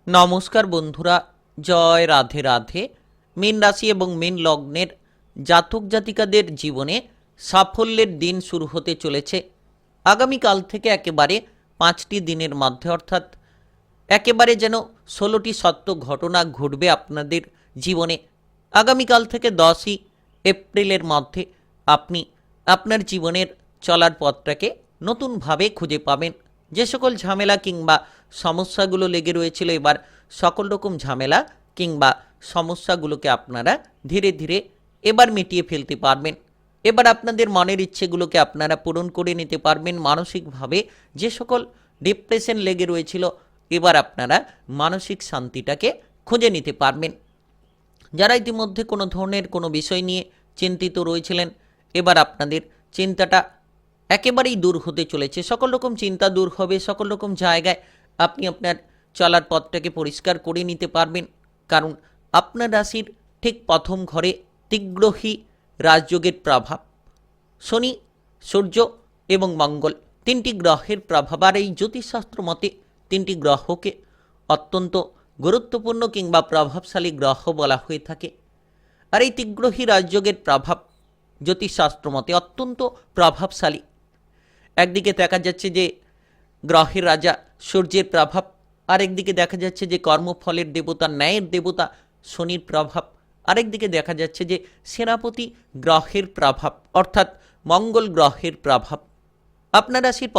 নমস্কার বন্ধুরা, জয় রাধে রাধে। মীন রাশি এবং মীন লগ্নের জাতক জাতিকাদের জীবনে সাফল্যের দিন শুরু হতে চলেছে আগামীকাল থেকে। একেবারে 5টি দিনের মধ্যে, অর্থাৎ একেবারে যেন 16টি সত্য ঘটনা ঘটবে আপনাদের জীবনে। আগামীকাল থেকে 10ই এপ্রিলের মধ্যে আপনি আপনার জীবনের চলার পথটাকে নতুনভাবে খুঁজে পাবেন। যে সকল ঝামেলা কিংবা সমস্যাগুলো লেগে রয়েছিল, এবার সকল রকম ঝামেলা কিংবা সমস্যাগুলোকে আপনারা ধীরে ধীরে এবার মিটিয়ে ফেলতে পারবেন। এবার আপনাদের মনের ইচ্ছেগুলোকে আপনারা পূরণ করে নিতে পারবেন। মানসিকভাবে যে সকল ডিপ্রেশন লেগে রয়েছিল, এবার আপনারা মানসিক শান্তিটাকে খুঁজে নিতে পারবেন। যারা ইতিমধ্যে কোনো ধরনের কোনো বিষয় নিয়ে চিন্তিত রয়েছিলেন, এবার আপনাদের চিন্তাটা একেবারেই দূর হতে চলেছে। সকল রকম চিন্তা দূর হবে। সকল রকম জায়গায় আপনি আপনার চলার পথটাকে পরিষ্কার করে নিতে পারবেন। কারণ আপনার রাশির ঠিক প্রথম ঘরে তীগ্রহী রাজযোগের প্রভাব, শনি, সূর্য এবং মঙ্গল, তিনটি গ্রহের প্রভাব। আর এই জ্যোতিষশাস্ত্র মতে তিনটি গ্রহকে অত্যন্ত গুরুত্বপূর্ণ কিংবা প্রভাবশালী গ্রহ বলা হয়ে থাকে। আর এই তীগ্রহী রাজযোগের প্রভাব জ্যোতিষশাস্ত্র মতে অত্যন্ত প্রভাবশালী। একদিকে দেখা যাচ্ছে যে গ্রহের রাজা সূর্যের প্রভাব, আরেকদিকে দেখা যাচ্ছে যে কর্মফলের দেবতা, ন্যায়ের দেবতা শনির প্রভাব, আরেকদিকে দেখা যাচ্ছে যে সেনাপতি গ্রহের প্রভাব, অর্থাৎ মঙ্গল গ্রহের প্রভাব। আপনার রাশির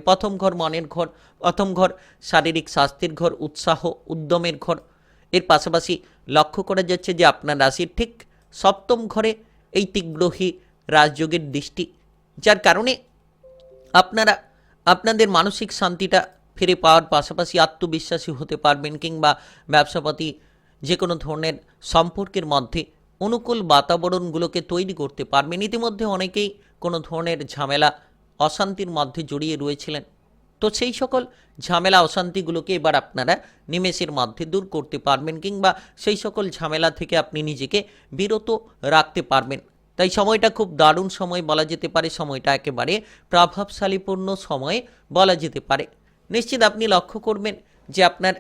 প্রথম ঘর মনের ঘর, প্রথম ঘর শারীরিক স্বাস্থ্যের ঘর, উৎসাহ উদ্যমের ঘর। এর পাশাপাশি লক্ষ্য করা যাচ্ছে যে আপনার রাশির ঠিক সপ্তম ঘরে এই তীগ্রহী রাজযোগের দৃষ্টি, যার কারণে আপনারা আপনাদের মানসিক শান্তিটা ফিরে পাওয়ার পাশাপাশি আত্মবিশ্বাসী হতে পারবেন কিংবা ব্যবসাপাতি যে কোনো ধরনের সম্পর্কের মধ্যে অনুকূল বাতাবরণগুলোকে তৈরি করতে পারবেন। ইতিমধ্যে অনেকেই কোনো ধরনের ঝামেলা অশান্তির মধ্যে জড়িয়ে রয়েছিলেন, তো সেই সকল ঝামেলা অশান্তিগুলোকে এবার আপনারা নিমেষের মধ্যে দূর করতে পারবেন কিংবা সেই সকল ঝামেলা থেকে আপনি নিজেকে বিরত রাখতে পারবেন। তাই সময়টা খুব দারুণ সময় বলা যেতে পারে। সময়টা একেবারে প্রভাবশালীপূর্ণ সময় বলা যেতে পারে। নিশ্চিত আপনি লক্ষ্য করবেন যে আপনার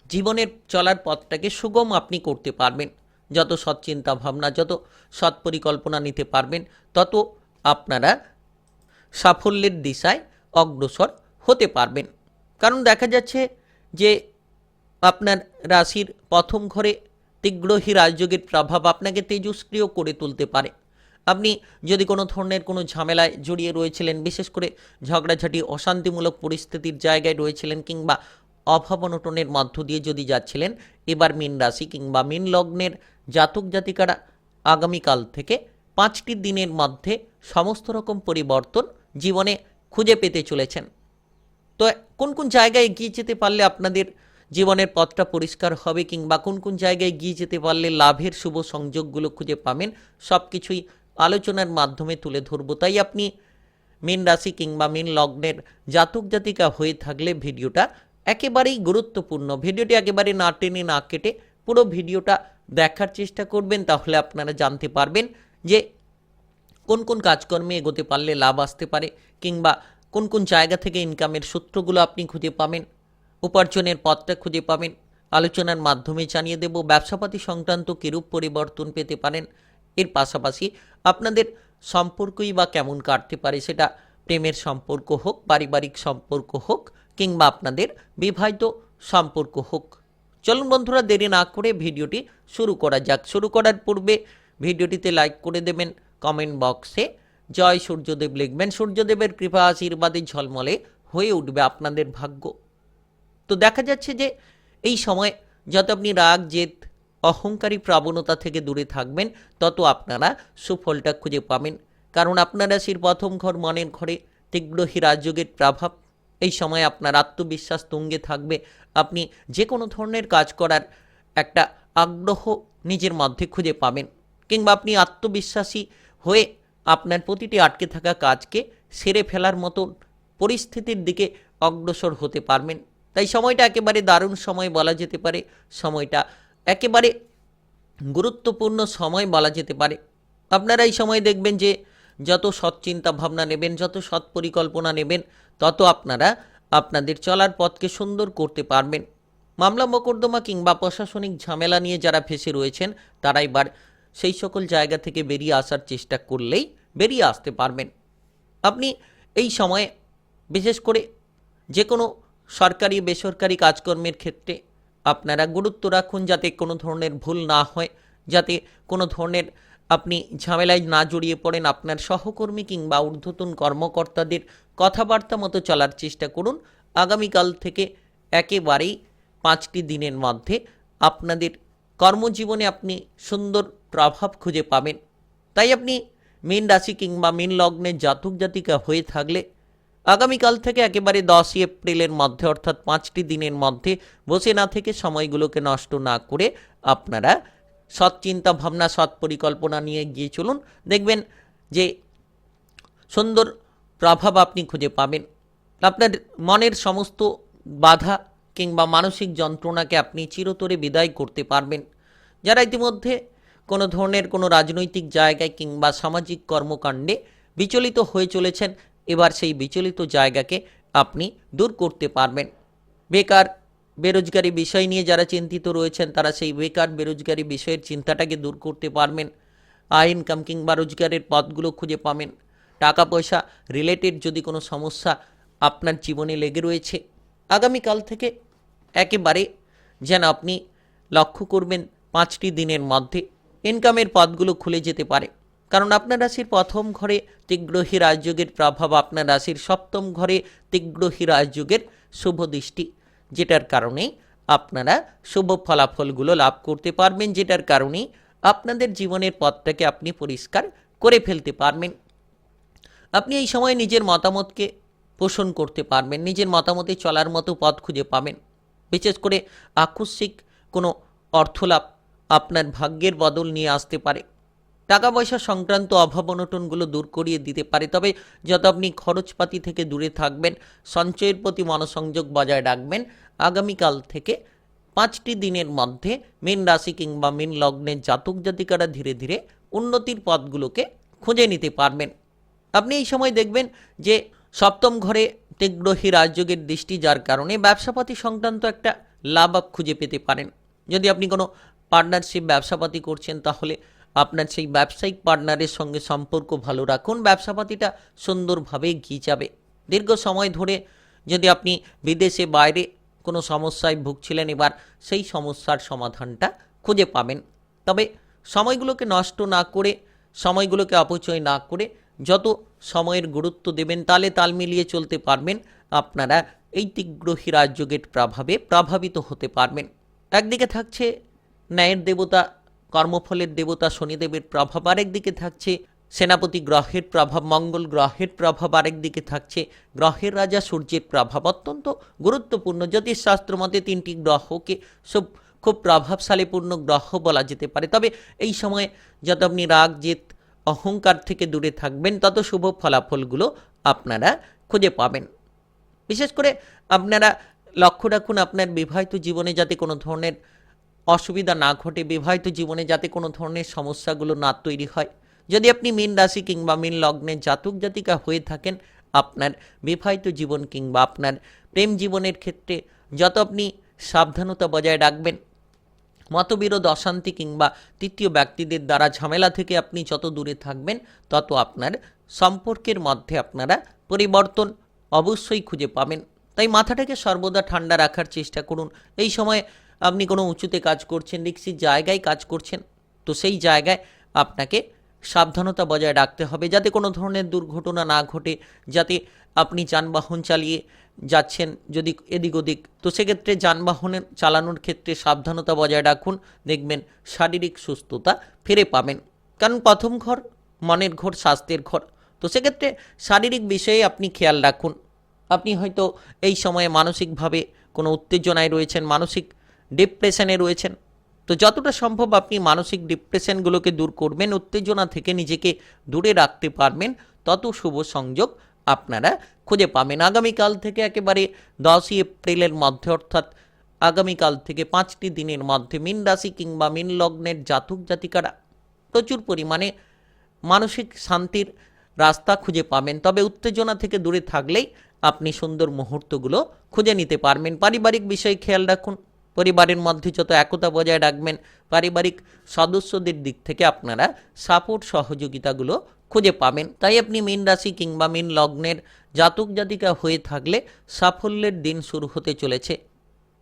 জীবনের চলার পথটাকে সুগম আপনি করতে পারবেন। যত সৎ চিন্তা ভাবনা, যত সৎ পরিকল্পনা নিতে পারবেন, তত আপনারা সাফল্যের দিশায় অগ্রসর হতে পারবেন। কারণ দেখা যাচ্ছে যে আপনার রাশির প্রথম ঘরে তীগ্রহী রাজযোগের প্রভাব আপনাকে তেজস্ক্রিয় করে তুলতে পারে। আপনি যদি কোনো ধরনের কোনো ঝামেলায় জড়িয়ে রয়েছিলেন, বিশেষ করে ঝগড়াঝাটি অশান্তিমূলক পরিস্থিতির জায়গায় রয়েছিলেন কিংবা অভাব অনটনের মধ্য দিয়ে যদি যাচ্ছিলেন, এবার মীন রাশি কিংবা মীন লগ্নের জাতক জাতিকারা আগামীকাল থেকে 5টি দিনের মধ্যে সমস্ত রকম পরিবর্তন জীবনে খুঁজে পেতে চলেছেন। তো কোন কোন জায়গায় এগিয়ে যেতে পারলে আপনাদের জীবনের পথটা পরিষ্কার হবে কিংবা কোন কোন জায়গায় এগিয়ে যেতে পারলে লাভের শুভ সংযোগগুলো খুঁজে পাবেন, সব কিছুই আলোচনার মাধ্যমে তুলে ধরবো। তাই আপনি মীন রাশি কিংবা মীন লগ্নের জাতক জাতিকা হয়ে থাকলে ভিডিওটা একেবারেই গুরুত্বপূর্ণ। ভিডিওটি একেবারে না টেনে না কেটে পুরো ভিডিওটা দেখার চেষ্টা করবেন, তাহলে আপনারা জানতে পারবেন যে কোন কোন কাজকর্মে এগোতে পারলে লাভ আসতে পারে কিংবা কোন কোন জায়গা থেকে ইনকামের সূত্রগুলো আপনি খুঁজে পাবেন, উপার্জনের পথটা খুঁজে পাবেন। আলোচনার মাধ্যমে জানিয়ে দেব ব্যবসাপাতি সংক্রান্ত কিরূপ পরিবর্তন পেতে পারেন। এর পাশাপাশি আপনাদের সম্পর্কই বা কেমন কাটতে পারে, সেটা প্রেমের সম্পর্ক হোক, পারিবারিক সম্পর্ক হোক কিংবা আপনাদের বিবাহিত সম্পর্ক হোক। চলুন বন্ধুরা, দেরি না করে ভিডিওটি শুরু করা যাক। শুরু করার পূর্বে ভিডিওটিতে লাইক করে দেবেন, কমেন্ট বক্সে জয় সূর্যদেব লিখবেন। সূর্যদেবের কৃপা আশীর্বাদে ঝলমলে হয়ে উঠবে আপনাদের ভাগ্য। তো দেখা যাচ্ছে যে এই সময় যত আপনি রাগ, জেদ, অহংকারী প্রবণতা থেকে দূরে থাকবেন, তত আপনারা সুফলটা খুঁজে পাবেন। কারণ আপনার রাশির প্রথম ঘর মনের ঘরে তীগ্রহী রাজযোগের প্রভাব। এই সময় আপনার আত্মবিশ্বাস তুঙ্গে থাকবে। আপনি যে কোনো ধরনের কাজ করার একটা আগ্রহ নিজের মধ্যে খুঁজে পাবেন কিংবা আপনি আত্মবিশ্বাসী হয়ে আপনার প্রতিটি আটকে থাকা কাজকে সেরে ফেলার মতো পরিস্থিতির দিকে অগ্রসর হতে পারবেন। তাই সময়টা একেবারে দারুণ সময় বলা যেতে পারে। সময়টা একেবারে গুরুত্বপূর্ণ সময় বলা যেতে পারে। আপনারা এই সময় দেখবেন যে যত সৎ চিন্তা ভাবনা নেবেন, যত সৎ পরিকল্পনা নেবেন, তত আপনারা আপনাদের চলার পথকে সুন্দর করতে পারবেন। মামলা মোকদ্দমা কিংবা প্রশাসনিক ঝামেলা নিয়ে যারা ফেঁসে রয়েছেন তারা এবার সেই সকল জায়গা থেকে বেরিয়ে আসার চেষ্টা করলেই বেরিয়ে আসতে পারবেন। আপনি এই সময়ে বিশেষ করে যে কোনো সরকারি বেসরকারি কাজকর্মের ক্ষেত্রে আপনারা গুরুত্ব রাখুন যাতে কোনো ধরনের ভুল না হয়, যাতে কোনো ধরনের আপনি ঝামেলায় না জড়িয়ে পড়েন। আপনার সহকর্মী কিংবা ঊর্ধ্বতন কর্মকর্তাদের কথাবার্তা মতো চলার চেষ্টা করুন। আগামীকাল থেকে একেবারেই 5টি দিনের মধ্যে আপনাদের কর্মজীবনে আপনি সুন্দর প্রভাব খুঁজে পাবেন। তাই আপনি মীন রাশি কিংবা মীন লগ্নের জাতক জাতিকা হয়ে থাকলে আগামীকাল থেকে একেবারে 10ই এপ্রিলের মধ্যে অর্থাৎ 5টি দিনের মধ্যে বসে না থেকে সময়গুলোকে নষ্ট না করে আপনারা সৎ চিন্তা ভাবনা সৎ পরিকল্পনা নিয়ে গিয়ে চলুন। দেখবেন যে সুন্দর প্রভাব আপনি খুঁজে পাবেন। আপনার মনের সমস্ত বাধা কিংবা মানসিক যন্ত্রণাকে আপনি চিরতরে বিদায় করতে পারবেন। যারা ইতিমধ্যে কোনো ধরনের কোনো রাজনৈতিক জায়গায় কিংবা সামাজিক কর্মকাণ্ডে বিচলিত হয়ে চলেছেন, এবার সেই বিচলিত জায়গাকে আপনি দূর করতে পারবেন। বেকার বেরোজগারি বিষয় নিয়ে যারা চিন্তিত রয়েছেন তারা সেই বেকার বেরোজগারি বিষয়ের চিন্তাটাকে দূর করতে পারবেন। আয় ইনকাম কিংবা রোজগারের পথগুলো খুঁজে পাবেন। টাকা পয়সা রিলেটেড যদি কোনো সমস্যা আপনার জীবনে লেগে রয়েছে, আগামীকাল থেকে একেবারে যেন আপনি লক্ষ্য করবেন 5টি দিনের মধ্যে ইনকামের পথগুলো খুলে যেতে পারে। কারণ আপনার রাশির প্রথম ঘরে তীগ্রহী রাজযোগের প্রভাব, আপনার রাশির সপ্তম ঘরে তীগ্রহী রাজযোগের শুভ দৃষ্টি, যেটার কারণেই আপনারা শুভ ফলাফলগুলো লাভ করতে পারবেন, যেটার কারণেই আপনাদের জীবনের পথটাকে আপনি পরিষ্কার করে ফেলতে পারবেন। আপনি এই সময় নিজের মতামতকে পোষণ করতে পারবেন, নিজের মতামতে চলার মতো পথ খুঁজে পাবেন। বিশেষ করে আকস্মিক কোনো অর্থলাভ আপনার ভাগ্যের বদল নিয়ে আসতে পারে। টাকা পয়সা সংক্রান্ত অভাব অনটনগুলো দূর করিয়ে দিতে পারে। তবে যত আপনি খরচপাতি থেকে দূরে থাকবেন, সঞ্চয়ের প্রতি মনোসংযোগ বজায় রাখবেন, আগামীকাল থেকে 5টি দিনের মধ্যে মীন রাশি কিংবা মীন লগ্নের জাতক জাতিকারা ধীরে ধীরে উন্নতির পথগুলোকে খুঁজে নিতে পারবেন। আপনি এই সময় দেখবেন যে সপ্তম ঘরে তীগ্রহী রাজযোগের দৃষ্টি, যার কারণে ব্যবসাপাতি সংক্রান্ত একটা লাভ খুঁজে পেতে পারেন। যদি আপনি কোনো পার্টনারশিপ ব্যবসাপাতি করছেন তাহলে আপনার সেই ব্যবসায়িক পার্টনারের সঙ্গে সম্পর্ক ভালো রাখুন, ব্যবসাপাতিটা সুন্দরভাবে এগিয়ে যাবে। দীর্ঘ সময় ধরে যদি আপনি বিদেশে বাইরে কোনো সমস্যায় ভুগছিলেন, এবার সেই সমস্যার সমাধানটা খুঁজে পাবেন। তবে সময়গুলোকে নষ্ট না করে, সময়গুলোকে অপচয় না করে যত সময়ের গুরুত্ব দেবেন, তালে তাল মিলিয়ে চলতে পারবেন, আপনারা এই তীগ্রহী রাজযোগের প্রভাবে প্রভাবিত হতে পারবেন। একদিকে থাকছে ন্যায়ের দেবতা কর্মফলের দেবতা শনিদেবের প্রভাব, আরেকদিকে থাকছে সেনাপতি গ্রহের প্রভাব, মঙ্গল গ্রহের প্রভাব, আরেকদিকে থাকছে গ্রহের রাজা সূর্যের প্রভাব। অত্যন্ত গুরুত্বপূর্ণ। জ্যোতিষশাস্ত্র মতে 3টি গ্রহকে খুব প্রভাবশালীপূর্ণ গ্রহ বলা যেতে পারে। তবে এই সময়ে যত আপনি রাগ জেদ অহংকার থেকে দূরে থাকবেন, তত শুভ ফলাফলগুলো আপনারা খুঁজে পাবেন। বিশেষ করে আপনারা লক্ষ্য রাখুন আপনার বিবাহিত জীবনে যাতে কোনো ধরনের অসুবিধা না ঘটে, বিবাহিত জীবনে যাতে কোনো ধরনের সমস্যাগুলো না তৈরি হয়। যদি আপনি মীন রাশি কিংবা মীন লগ্নের জাতক জাতিকা হয়ে থাকেন, আপনার বিবাহিত জীবন কিংবা আপনার প্রেম জীবনের ক্ষেত্রে যত আপনি সাবধানতা বজায় রাখবেন, মতবিরোধ অশান্তি কিংবা তৃতীয় ব্যক্তিদের দ্বারা ঝামেলা থেকে আপনি যত দূরে থাকবেন, তত আপনার সম্পর্কের মধ্যে আপনারা পরিবর্তন অবশ্যই খুঁজে পাবেন। তাই মাথাটাকে সর্বদা ঠান্ডা রাখার চেষ্টা করুন। এই সময় আপনি কোনো উঁচুতে কাজ করছেন, রিস্কি জায়গায় কাজ করছেন, তো সেই জায়গায় আপনাকে সাবধানতা বজায় রাখতে হবে যাতে কোনো ধরনের দুর্ঘটনা না ঘটে। যাতে আপনি যানবাহন চালিয়ে যাচ্ছেন যদি এদিক ওদিক, তো সেক্ষেত্রে যানবাহনের চালানোর ক্ষেত্রে সাবধানতা বজায় রাখুন। দেখবেন শারীরিক সুস্থতা ফিরে পাবেন। কারণ প্রথম ঘর মনের ঘর, স্বাস্থ্যের ঘর, তো সেক্ষেত্রে শারীরিক বিষয়ে আপনি খেয়াল রাখুন। আপনি হয়তো এই সময়ে মানসিকভাবে কোনো উত্তেজনায় রয়েছেন, মানসিক ডিপ্রেশনে রয়েছেন, তো যতটা সম্ভব আপনি মানসিক ডিপ্রেশনগুলোকে দূর করবেন, উত্তেজনা থেকে নিজেকে দূরে রাখতে পারবেন, তত শুভ সংযোগ আপনারা খুঁজে পাবেন। আগামীকাল থেকে একেবারে 10ই এপ্রিলের মধ্যে অর্থাৎ আগামীকাল থেকে 5টি দিনের মধ্যে মীন রাশি কিংবা মীন লগ্নের জাতক জাতিকারা প্রচুর পরিমাণে মানসিক শান্তির রাস্তা খুঁজে পাবেন। তবে উত্তেজনা থেকে দূরে থাকলেই আপনি সুন্দর মুহূর্তগুলো খুঁজে নিতে পারবেন। পারিবারিক বিষয়ে খেয়াল রাখুন, পরিবারের মধ্যে যত একতা বজায় রাখবেন, পারিবারিক সদস্যদের দিক থেকে আপনারা সাপোর্ট সহযোগিতাগুলো খুঁজে পাবেন। তাই আপনি মীন রাশি কিংবা মীন লগ্নের জাতক জাতিকা হয়ে থাকলে সাফল্যের দিন শুরু হতে চলেছে।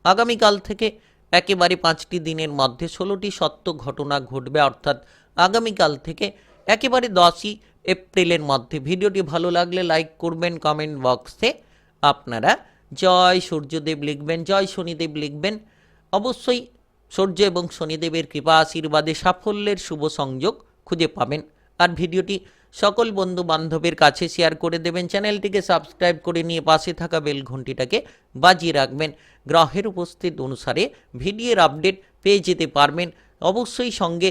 আগামীকাল থেকে একেবারে 5টি দিনের মধ্যে 16টি সত্য ঘটনা ঘটবে, অর্থাৎ আগামীকাল থেকে একেবারে 10ই এপ্রিলের মধ্যে। ভিডিওটি ভালো লাগলে লাইক করবেন, কমেন্ট বক্সে আপনারা জয় সূর্যদেব লিখবেন, জয় শনিদেব লিখবেন। অবশ্যই সূর্য এবং শনিদেবের কৃপা আশীর্বাদে সাফল্যের শুভ সংযোগ খুঁজে পাবেন। আর ভিডিওটি সকল বন্ধু বান্ধবের কাছে শেয়ার করে দেবেন। চ্যানেলটিকে সাবস্ক্রাইব করে নিয়ে পাশে থাকা বেল ঘন্টিটাকে বাজিয়ে রাখবেন। গ্রহের উপস্থিত অনুসারে ভিডিওর আপডেট পেয়ে যেতে পারবেন। অবশ্যই সঙ্গে